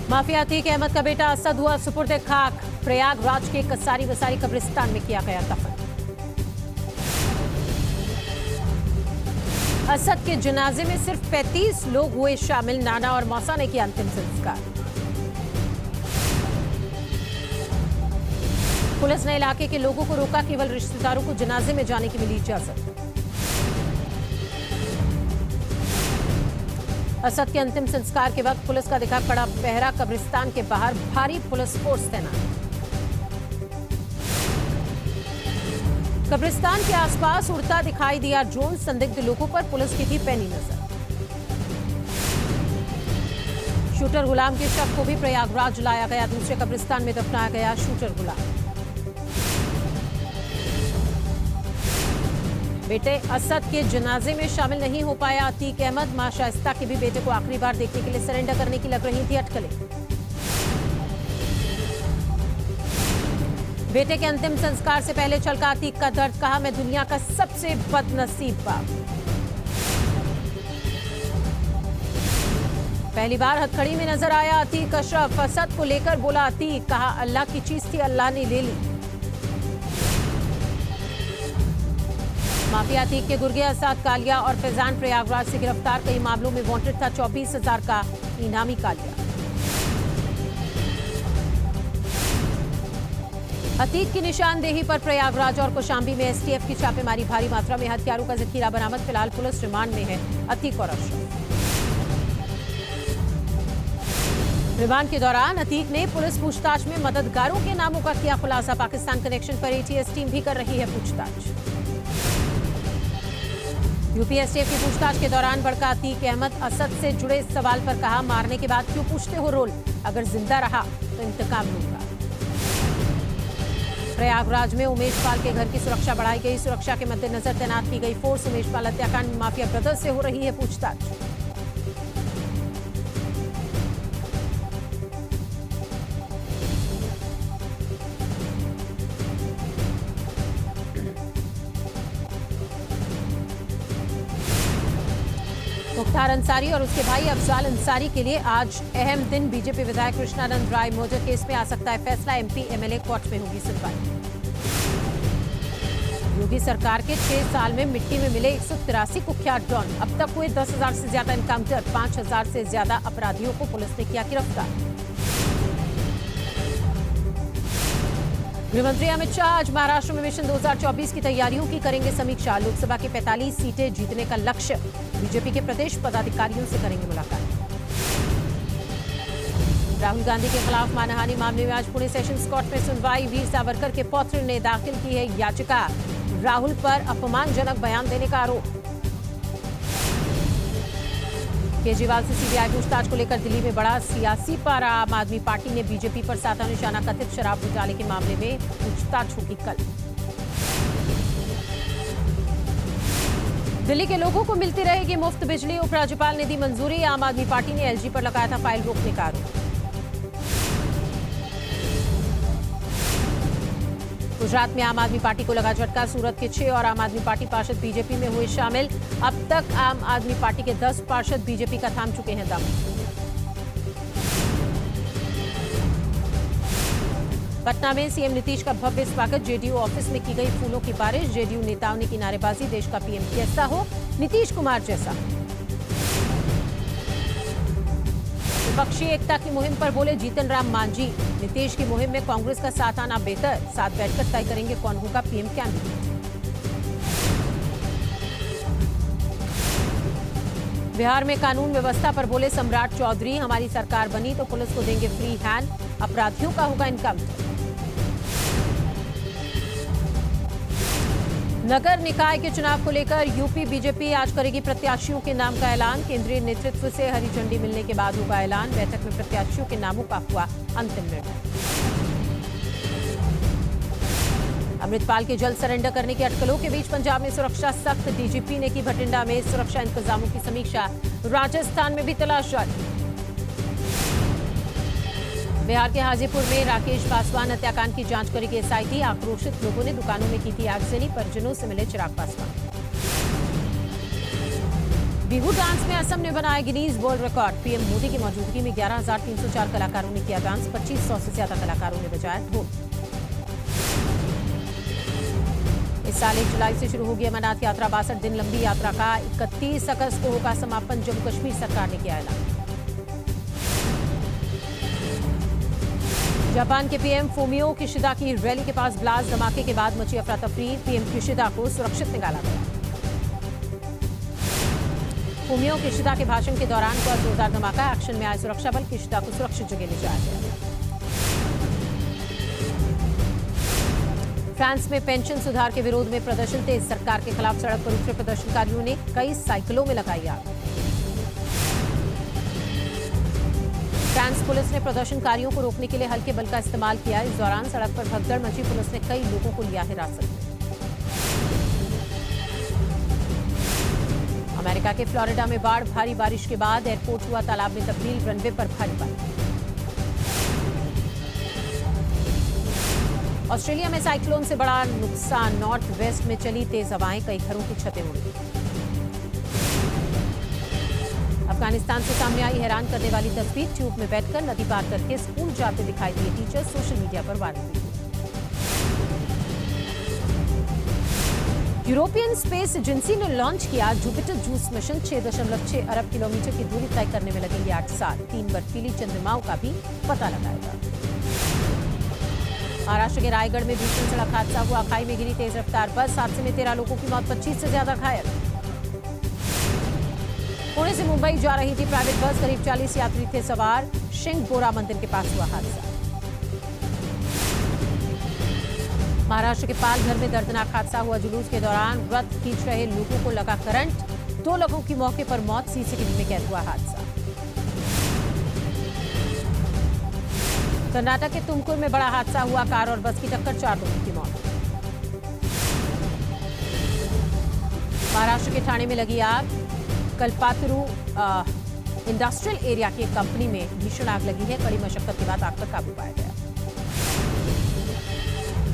Mafia Atiq Ahmad का बेटा असद हुआ सुपुर्द खाक। प्रयागराज के कसारी वसारी कब्रिस्तान में किया गया दफन। असद के जनाजे में सिर्फ 35 लोग हुए शामिल। नाना और मौसा ने किया अंतिम संस्कार। पुलिस ने इलाके के लोगों को रोका, केवल रिश्तेदारों को जनाजे में जाने की मिली इजाजत। असद के अंतिम संस्कार के वक्त पुलिस का दिखा पड़ा पहरा। कब्रिस्तान के बाहर भारी पुलिस फोर्स तैनात। कब्रिस्तान के आसपास उड़ता दिखाई दिया ड्रोन। संदिग्ध लोगों पर पुलिस की थी पैनी नजर। शूटर गुलाम के शव को भी प्रयागराज लाया गया। दूसरे कब्रिस्तान में दफनाया गया शूटर गुलाम। बेटे असद के जनाजे में शामिल नहीं हो पाया अतीक अहमद। मां शाइस्ता की भी बेटे को आखिरी बार देखने के लिए सरेंडर करने की लग रही थी अटकलें। बेटे के अंतिम संस्कार से पहले छलका अतीक का दर्द। कहा, मैं दुनिया का सबसे बदनसीब बाप। पहली बार हथकड़ी में नजर आया अतीक अशरफ। असद को लेकर बोला अतीक। कहा, अल्लाह की चीज थी, अल्लाह ने ले ली। माफिया अतीक के गुर्गे असद कालिया और फैजान प्रयागराज से गिरफ्तार। कई मामलों में वांटेड था। 24,000 का इनामी कालिया। अतीक की निशानदेही पर प्रयागराज और कौशाम्बी में एसटीएफ की छापेमारी। भारी मात्रा में हथियारों का जखीरा बरामद। फिलहाल पुलिस रिमांड में है अतीक और अशरफ। रिमांड के दौरान अतीक ने पुलिस पूछताछ में मददगारों के नामों का किया खुलासा। पाकिस्तान कनेक्शन पर एटीएस टीम भी कर रही है पूछताछ। यूपीएसटीएफ की पूछताछ के दौरान भड़का अतीक अहमद। असद से जुड़े सवाल पर कहा, मारने के बाद क्यों पूछते हो रोल? अगर जिंदा रहा तो इंतकाम लूंगा। प्रयागराज में उमेश पाल के घर की सुरक्षा बढ़ाई गई। सुरक्षा के मद्देनजर तैनात की गई फोर्स। उमेश पाल हत्याकांड में माफिया ब्रदर्स से हो रही है पूछताछ। मुख्तार अंसारी और उसके भाई अफजाल अंसारी के लिए आज अहम दिन। बीजेपी विधायक कृष्णानंद राय मर्डर केस में आ सकता है फैसला। एमपी एमएलए कोर्ट में होगी सुनवाई। योगी सरकार के 6 साल में मिट्टी में मिले 183 कुख्यात डॉन। अब तक हुए 10,000 से ज्यादा एनकाउंटर। 5,000 से ज्यादा अपराधियों को पुलिस ने किया गिरफ्तार। गृहमंत्री अमित शाह आज महाराष्ट्र में मिशन 2024 की तैयारियों की करेंगे समीक्षा। लोकसभा की 45 सीटें जीतने का लक्ष्य। बीजेपी के प्रदेश पदाधिकारियों से करेंगे मुलाकात। राहुल गांधी के खिलाफ मानहानि मामले में आज पुणे सेशंस कोर्ट में सुनवाई। वीर सावरकर के पौत्र ने दाखिल की है याचिका। राहुल पर अपमानजनक बयान देने का आरोप। केजरीवाल से सीबीआई पूछताछ को लेकर दिल्ली में बड़ा सियासी पारा। आम आदमी पार्टी ने बीजेपी पर साधा निशाना। कथित शराब घोटाले के मामले में पूछताछ होगी कल। दिल्ली के लोगों को मिलती रहेगी मुफ्त बिजली। उपराज्यपाल ने दी मंजूरी। आम आदमी पार्टी ने एलजी पर लगाया था फाइल रोकने का आरोप। गुजरात में आम आदमी पार्टी को लगा झटका। सूरत के 6 और आम आदमी पार्टी पार्षद बीजेपी में हुए शामिल। अब तक आम आदमी पार्टी के 10 पार्षद बीजेपी का थाम चुके हैं दम। पटना में सीएम नीतीश का भव्य स्वागत। जेडीयू ऑफिस में की गई फूलों की बारिश। जेडीयू नेताओं ने की नारेबाजी। देश का पीएम कैसा हो, नीतीश कुमार जैसा। विपक्षी एकता की मुहिम पर बोले जीतन राम मांझी। नीतीश की मुहिम में कांग्रेस का साथ आना बेहतर। साथ बैठकर तय करेंगे कौन होगा पीएम कैंडिडेट। बिहार में कानून व्यवस्था पर बोले सम्राट चौधरी। हमारी सरकार बनी तो पुलिस को देंगे फ्री हैंड। अपराधियों का होगा इनकाउंटर। नगर निकाय के चुनाव को लेकर यूपी बीजेपी आज करेगी प्रत्याशियों के नाम का ऐलान। केंद्रीय नेतृत्व से हरी झंडी मिलने के बाद होगा ऐलान। बैठक में प्रत्याशियों के नामों का हुआ अंतिम निर्णय। अमृतपाल के जल्द सरेंडर करने की अटकलों के बीच पंजाब में सुरक्षा सख्त। डीजीपी ने की भटिंडा में सुरक्षा इंतजामों की समीक्षा। राजस्थान में भी तलाश जारी। बिहार के हाजीपुर में राकेश पासवान हत्याकांड की जांच करेगी एसआईटी। आक्रोशित लोगों ने दुकानों में की थी आगजनी। परिजनों से मिले चिराग पासवान। बिहू डांस में असम ने बनाया Guinness world record. PM Modi की मौजूदगी में 11,304 कलाकारों ने किया डांस। 2500 से ज्यादा कलाकारों ने बजाया ढोल। इस साल 1 जुलाई से शुरू होगी अमरनाथ यात्रा। 62 दिन लंबी यात्रा का 31 अगस्त को होगा समापन। जम्मू कश्मीर सरकार ने किया ऐलान। जापान के पीएम फूमियो किशिदा की रैली के पास ब्लास्ट धमाके के बाद मची अफरा तफरी। पीएम किशिदा को सुरक्षित निकाला गया। फूमियो किशिदा के भाषण के दौरान हुआ जोरदार धमाका। एक्शन में आए सुरक्षा बल। किशिदा को सुरक्षित जगह ले जाया गया। फ्रांस में पेंशन सुधार के विरोध में प्रदर्शन तेज। सरकार के खिलाफ सड़क पर उतरे प्रदर्शनकारियों ने कई साइकिलों में लगाई आग। फ्रांस पुलिस ने प्रदर्शनकारियों को रोकने के लिए हल्के बल का इस्तेमाल किया। इस दौरान सड़क पर भगदड़ मची। पुलिस ने कई लोगों को लिया हिरासत में। अमेरिका के फ्लोरिडा में बाढ़। भारी बारिश के बाद एयरपोर्ट हुआ तालाब में तब्दील। रनवे पर भारी पानी। ऑस्ट्रेलिया में साइक्लोन से बड़ा नुकसान। नॉर्थ वेस्ट में चली तेज हवाएं। कई घरों की छतें उड़ी। अफगानिस्तान से सामने आई हैरान करने वाली तस्वीर। ट्यूब में बैठकर नदी पार करके स्कूल जाते दिखाई दिए टीचर। सोशल मीडिया पर वायरल हुई। यूरोपियन स्पेस एजेंसी ने लॉन्च किया जुपिटर जूस मिशन। 6.6 अरब किलोमीटर की दूरी तय करने में लगेंगे 8 साल। 3 बर्फीली चंद्रमाओं का भी पता लगाएगा। महाराष्ट्र के रायगढ़ में भीषण सड़क हादसा हुआ। खाई में गिरी तेज रफ्तार बस। हादसे में 13 लोगों की मौत, 25 से ज्यादा घायल। पुणे से मुंबई जा रही थी प्राइवेट बस। करीब 40 यात्री थे सवार। शिंगबोरा मंदिर के पास हुआ हादसा। महाराष्ट्र के पालघर में दर्दनाक हादसा हुआ। जुलूस के दौरान रथ खींच रहे लोगों को लगा करंट। 2 लोगों की मौके पर मौत। सीसीटीवी में कैद हुआ हादसा। कर्नाटक के तुमकुर में बड़ा हादसा हुआ। कार और बस की टक्कर, 4 लोगों की मौत। महाराष्ट्र के ठाणे में लगी आग। कल्पातरू इंडस्ट्रियल एरिया की एक कंपनी में भीषण आग लगी है। कड़ी मशक्कत के बाद आग पर काबू पाया गया।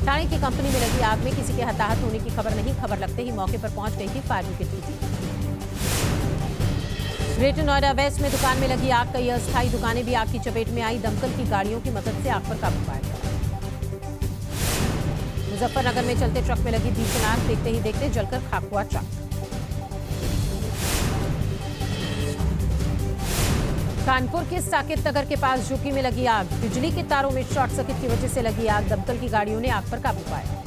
ठाणे की कंपनी में लगी आग में किसी के हताहत होने की खबर नहीं। खबर लगते ही मौके पर पहुंच गई थी फायर ब्रिगेड की टीम। ग्रेटर नोएडा वेस्ट में दुकान में लगी आग। कई अस्थायी दुकानें भी आग की चपेट में आई। दमकल की गाड़ियों की मदद से आग पर काबू पाया गया। मुजफ्फरनगर में चलते ट्रक में लगी भीषण आग। देखते ही देखते जलकर खाक हुआ ट्रक। कानपुर के साकेत नगर के पास झुग्गी में लगी आग। बिजली के तारों में शॉर्ट सर्किट की वजह से लगी आग। दमकल की गाड़ियों ने आग पर काबू पाया।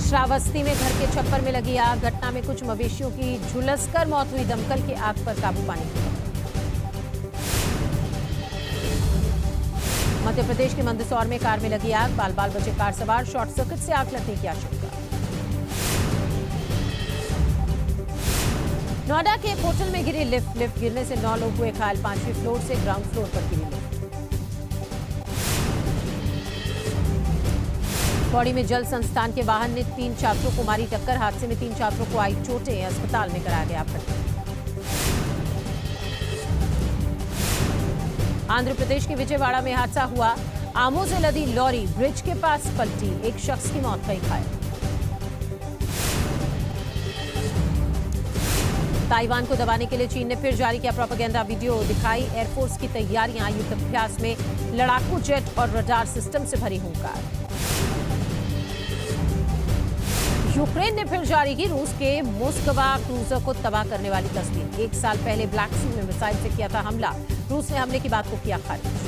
श्रावस्ती में घर के छप्पर में लगी आग। घटना में कुछ मवेशियों की झुलसकर मौत हुई। दमकल की आग पर काबू पाने की खबर। मध्य प्रदेश के मंदसौर में कार में लगी आग। बाल बाल बचे कार सवार। शॉर्ट सर्किट से आग लगने की आशंका। नोएडा के एक होटल में गिरी लिफ्ट। लिफ्ट गिरने से 9 लोग हुए घायल। 5वीं फ्लोर से ग्राउंड फ्लोर पर गिरी लिफ्ट। पौड़ी में जल संस्थान के वाहन ने 3 छात्रों को मारी टक्कर। हादसे में 3 छात्रों को आई चोटें। अस्पताल में कराया गया भर्ती। आंध्र प्रदेश के विजयवाड़ा में हादसा हुआ। आमों से लदी लॉरी ब्रिज के पास पलटी। एक शख्स की मौत, कई घायल। ताइवान को दबाने के लिए चीन ने फिर जारी किया प्रोपेगेंडा वीडियो। दिखाई एयरफोर्स की तैयारियां। युद्ध अभ्यास में लड़ाकू जेट और रडार सिस्टम से भरी हुंकार। यूक्रेन ने फिर जारी की रूस के मोस्कवा क्रूजर को तबाह करने वाली तस्वीर। 1 साल पहले ब्लैक सी में मिसाइल से किया था हमला। रूस ने हमले की बात को किया खारिज।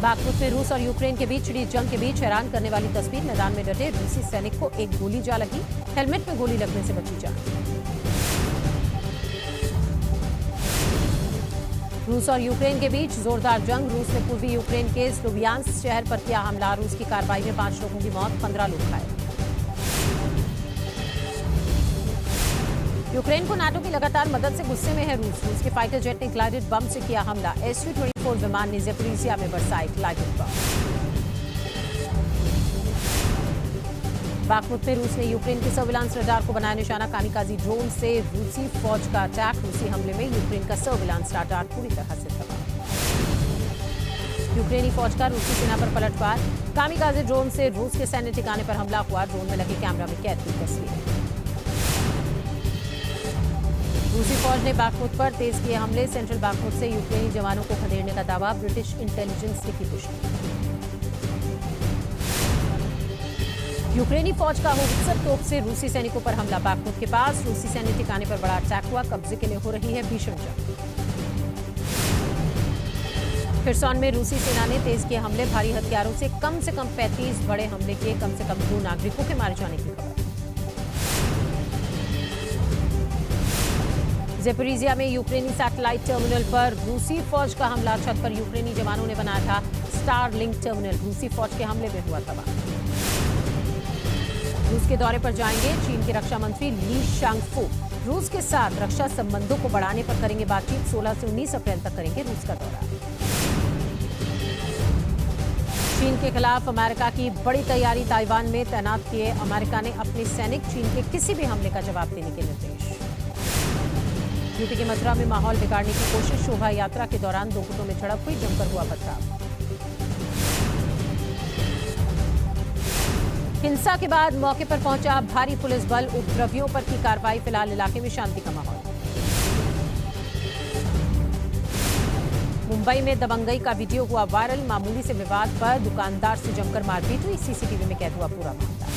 बागमुत में रूस और यूक्रेन के बीच छिड़ी जंग के बीच हैरान करने वाली तस्वीर। मैदान में डटे रूसी सैनिक को एक गोली जा लगी। हेलमेट में गोली लगने से बची जान। रूस और यूक्रेन के बीच जोरदार जंग। रूस ने पूर्वी यूक्रेन के स्लोवियांस्क शहर पर किया हमला। रूस की कार्रवाई में 5 लोगों की मौत, 15 लोग घायल। यूक्रेन को नाटो की लगातार मदद से गुस्से में है रूस। रूस के फाइटर जेट ने ग्लाइडेड बम से किया हमला। Su-24 विमान ने ज़ेपोरिज़िया में बरसाए ग्लाइडेड बम। बागमुत में रूस ने यूक्रेन के सर्विलांस रडार को बनाया निशाना। कामिकाजी ड्रोन से रूसी फौज का अटैक। रूसी हमले में यूक्रेन का सर्विलांस रडार पूरी तरह से तबाह। यूक्रेनी फौज का रूसी सेना पर पलटवार, कामिकाजे ड्रोन से रूस के सैन्य ठिकाने पर हमला हुआ। ड्रोन में लगे कैमरा में कैद की तस्वीरें। रूसी फौज ने बाखमुत पर तेज किए हमले, सेंट्रल बाखमुत से यूक्रेनी जवानों को खदेड़ने का दावा, ब्रिटिश इंटेलिजेंस ने की पुष्टि। यूक्रेनी फौज का होवित्जर तोप से रूसी सैनिकों पर हमला, बाखमुत के पास रूसी सैन्य ठिकाने पर बड़ा अटैक हुआ, कब्जे के लिए हो रही है भीषण जंग। खरसोन में रूसी सेना ने तेज किए हमले, भारी हथियारों से कम 35 बड़े हमले किए, कम से कम 2 नागरिकों के मारे जाने की खबर। ज़ेपोरिजिया में यूक्रेनी सैटेलाइट टर्मिनल पर रूसी फौज का हमला, छत पर यूक्रेनी जवानों ने बनाया था स्टारलिंक टर्मिनल, रूसी फौज के हमले में हुआ तबाह। रूस के दौरे पर जाएंगे चीन के रक्षा मंत्री ली शांगफू, रूस के साथ रक्षा संबंधों को बढ़ाने पर करेंगे बातचीत, 16 से 19 अप्रैल तक करेंगे रूस का दौरा। चीन के खिलाफ अमेरिका की बड़ी तैयारी, ताइवान में तैनात किए अमेरिका ने अपने सैनिक, चीन के किसी भी हमले का जवाब देने के निर्देश। यूपी के मथुरा में माहौल बिगाड़ने की कोशिश, शोभा यात्रा के दौरान 2 गुटों में झड़प हुई, जमकर हुआ पथराव। हिंसा के बाद मौके पर पहुंचा भारी पुलिस बल, उपद्रवियों पर की कार्रवाई, फिलहाल इलाके में शांति का माहौल। मुंबई में दबंगई का वीडियो हुआ वायरल, मामूली से विवाद पर दुकानदार से जमकर मारपीट हुई, सीसीटीवी में कैद हुआ पूरा मामला।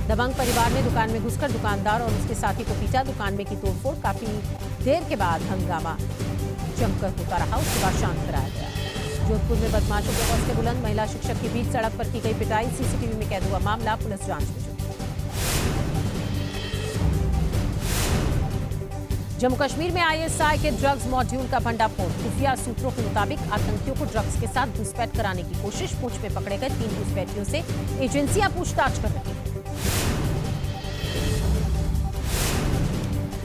दबंग परिवार ने दुकान में घुसकर दुकानदार और उसके साथी को पीटा, दुकान में की तोड़फोड़, काफी देर के बाद हंगामा जमकर होता रहा, उसके बाद शांत कराया गया। जोधपुर में बदमाशों के हौसले बुलंद, महिला शिक्षक के बीच सड़क पर की गई पिटाई, सीसीटीवी में कैद हुआ मामला, पुलिस जांच में जुटी। जम्मू कश्मीर में आईएसआई के ड्रग्स मॉड्यूल का भंडाफोड़, खुफिया सूत्रों के मुताबिक आतंकियों को ड्रग्स के साथ घुसपैठ कराने की कोशिश, पूंछ में पकड़े गए 3 घुसपैठियों से एजेंसियां पूछताछ कर रही हैं।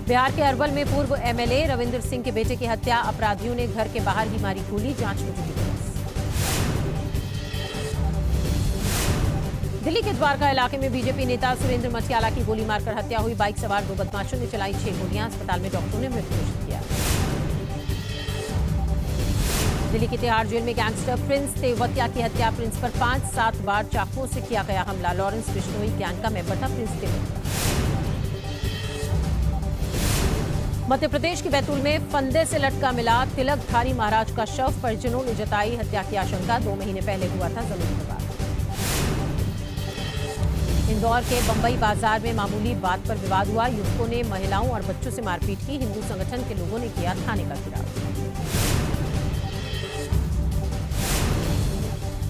बिहार के अरवल में पूर्व एमएलए रविंद्र सिंह के बेटे की हत्या, अपराधियों ने घर के बाहर ही मारी गोली, जांच में जुटी पुलिस। दिल्ली के द्वारका इलाके में बीजेपी नेता सुरेंद्र मटियाला की गोली मारकर हत्या हुई, बाइक सवार 2 बदमाशों ने चलाई 6 गोलियां, अस्पताल में डॉक्टरों ने मृत घोषित किया। दिल्ली के तिहाड़ जेल में गैंगस्टर प्रिंस तेवतिया की हत्या, प्रिंस पर 5-7 बार चाकुओं से किया गया हमला, लॉरेंस बिश्नोई गैंग का मेंबर था प्रिंस तेवतिया। मध्य प्रदेश के बैतूल में फंदे से लटका मिला तिलकधारी महाराज का शव, परिजनों ने जताई हत्या की आशंका, 2 महीने पहले हुआ था जमीन विवाद। इंदौर के बंबई बाजार में मामूली बात पर विवाद हुआ, युवकों ने महिलाओं और बच्चों से मारपीट की, हिंदू संगठन के लोगों ने किया थाने का घेराव।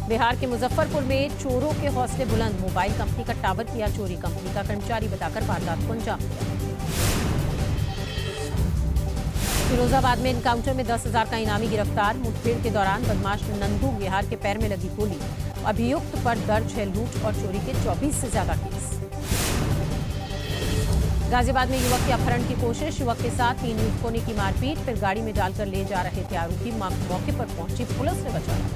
बिहार के मुजफ्फरपुर में चोरों के हौसले बुलंद, मोबाइल कंपनी का टावर किया चोरी, कंपनी का कर्मचारी बताकर वारदात को अंजाम दिया। फिरोजाबाद में एनकाउंटर में 10,000 का इनामी गिरफ्तार, मुठभेड़ के दौरान बदमाश नंदू विहार के पैर में लगी गोली, अभियुक्त पर दर्ज है लूट और चोरी के 24 से ज्यादा केस। गाजियाबाद में युवक के अपहरण की कोशिश, युवक के साथ 3 युवकों ने की मारपीट, फिर गाड़ी में डालकर ले जा रहे थे आरोपी, मौके पर पहुंची पुलिस ने बचाया।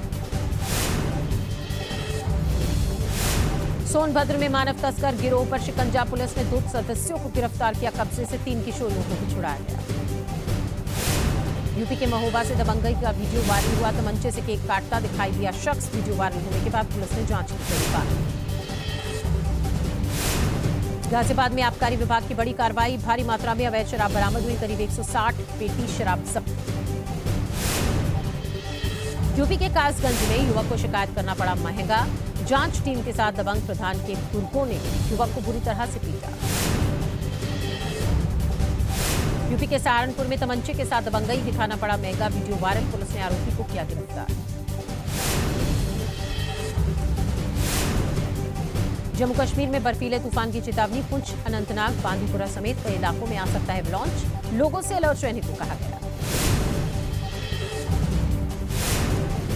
सोनभद्र में मानव तस्कर गिरोह पर शिकंजा, पुलिस ने 2 सदस्यों को गिरफ्तार किया, कब्जे से 3 किशोरियों को भी छुड़ाया गया। यूपी के महोबा से दबंगई का वीडियो वायरल हुआ, तमंचे से केक काटता दिखाई दिया शख्स, वीडियो वायरल होने के बाद पुलिस ने जांच की कड़ी बात। गाजियाबाद में आबकारी विभाग की बड़ी कार्रवाई, भारी मात्रा में अवैध शराब बरामद हुई, करीब 160 पेटी शराब जब्त। यूपी के कासगंज में युवक को शिकायत करना पड़ा महंगा, जांच टीम के साथ दबंग प्रधान के गुर्गों ने युवक को बुरी तरह से पीटा। यूपी के सहारनपुर में तमंचे के साथ दबंगई दिखाना पड़ा महंगा, वीडियो वायरल, पुलिस ने आरोपी को किया गिरफ्तार। जम्मू कश्मीर में बर्फीले तूफान की चेतावनी, पुंछ, अनंतनाग, बांदीपुरा समेत कई इलाकों में आ सकता है लॉन्च, लोगों से अलर्ट रहने को कहा गया।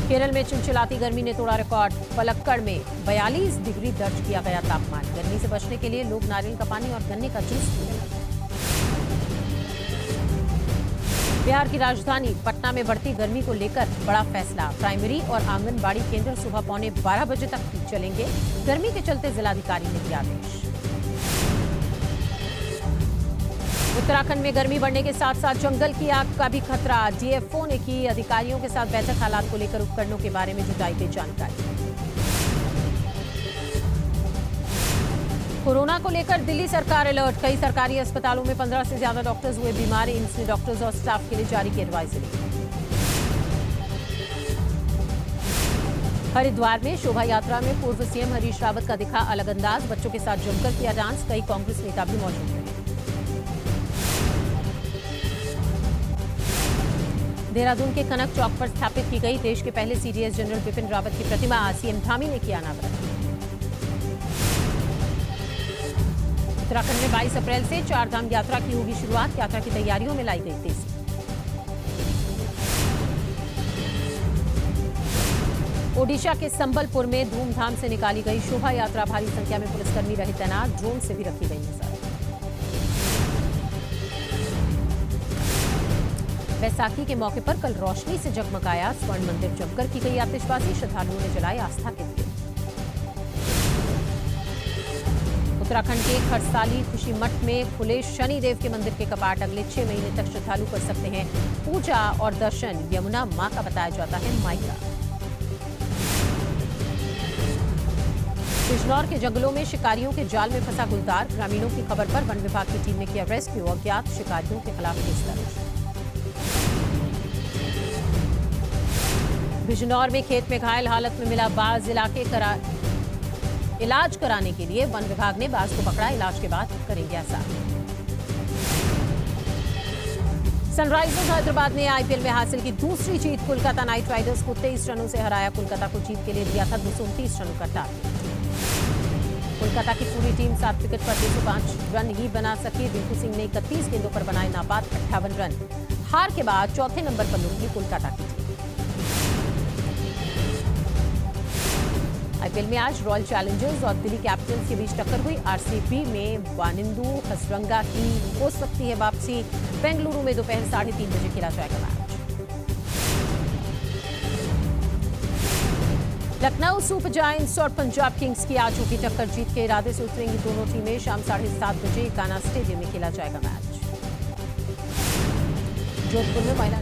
केरल में चिलचिलाती गर्मी ने तोड़ा रिकॉर्ड, पलक्कड़ में 42 डिग्री दर्ज किया गया तापमान, गर्मी से बचने के लिए लोग नारियल का पानी और गन्ने का जूस पी रहे हैं। बिहार की राजधानी पटना में बढ़ती गर्मी को लेकर बड़ा फैसला, प्राइमरी और आंगनबाड़ी केंद्र सुबह 11:15 बजे तक चलेंगे, गर्मी के चलते जिलाधिकारी ने दिया आदेश। उत्तराखंड में गर्मी बढ़ने के साथ साथ जंगल की आग का भी खतरा। डीएफओ ने की अधिकारियों के साथ बैठक, हालात को लेकर उपकरणों के बारे में जुटाई गई जानकारी। कोरोना को लेकर दिल्ली सरकार अलर्ट। कई सरकारी अस्पतालों में 15 से ज्यादा डॉक्टर्स हुए बीमार। एम्स ने डॉक्टर्स और स्टाफ के लिए जारी की एडवाइजरी। हरिद्वार में शोभा यात्रा में पूर्व सीएम हरीश रावत का दिखा अलग अंदाज। बच्चों के साथ जमकर किया डांस। कई कांग्रेस नेता भी मौजूद रहे। देहरादून के कनक चौक पर स्थापित की गई देश के पहले सीडीएस जनरल बिपिन रावत की प्रतिमा। सीएम धामी ने किया अनावरण। उत्तराखंड में 22 अप्रैल से चारधाम यात्रा की होगी शुरुआत। यात्रा की तैयारियों में लाई गई तेजी। ओडिशा के संबलपुर में धूमधाम से निकाली गई शोभा यात्रा। भारी संख्या में पुलिसकर्मी रहे तैनात। ड्रोन से भी रखी गई नजर। बैसाखी के मौके पर कल रोशनी से जगमगाया स्वर्ण मंदिर। जमकर की गई आतिशबाजी। श्रद्धालुओं ने जलाए आस्था के दिए। उत्तराखंड के खरसाली खुशी मठ में खुले शनिदेव के मंदिर के कपाट। अगले 6 महीने तक श्रद्धालु कर सकते हैं पूजा और दर्शन। यमुना मां का बताया जाता है मायका। बिजनौर के जंगलों में शिकारियों के जाल में फंसा गुलदार। ग्रामीणों की खबर पर वन विभाग की टीम ने किया रेस्क्यू। अज्ञात शिकारियों के खिलाफ केस दर्ज। बिजनौर में खेत में घायल हालत में मिला बाज। इलाज कराने के लिए वन विभाग ने बाज को पकड़ा। इलाज के बाद करेंगे आसार। सनराइजर्स हैदराबाद ने आईपीएल में हासिल की दूसरी जीत। कोलकाता नाइट राइडर्स को 23 रनों से हराया। कोलकाता को जीत के लिए दिया था 229 रनों का टारगेट। कोलकाता की पूरी टीम 7 विकेट पर 205 रन ही बना सकी। रिंकू सिंह ने 31 गेंदों पर बनाए नाबाद 58 रन। हार के बाद चौथे नंबर पर लुढ़की कोलकाता की टीम। आईपीएल में आज रॉयल चैलेंजर्स और दिल्ली कैपिटल्स के बीच टक्कर हुई। आरसीबी में वानिंदु हसरंगा की हो सकती है वापसी। बेंगलुरु में दोपहर 3:30 बजे खेला जाएगा मैच। लखनऊ सुपर जायंट्स और पंजाब किंग्स की आज होगी टक्कर। जीत के इरादे से उतरेंगी दोनों टीमें। शाम 7:30 बजे कान्हा स्टेडियम में खेला जाएगा मैच। जोधपुर में महिला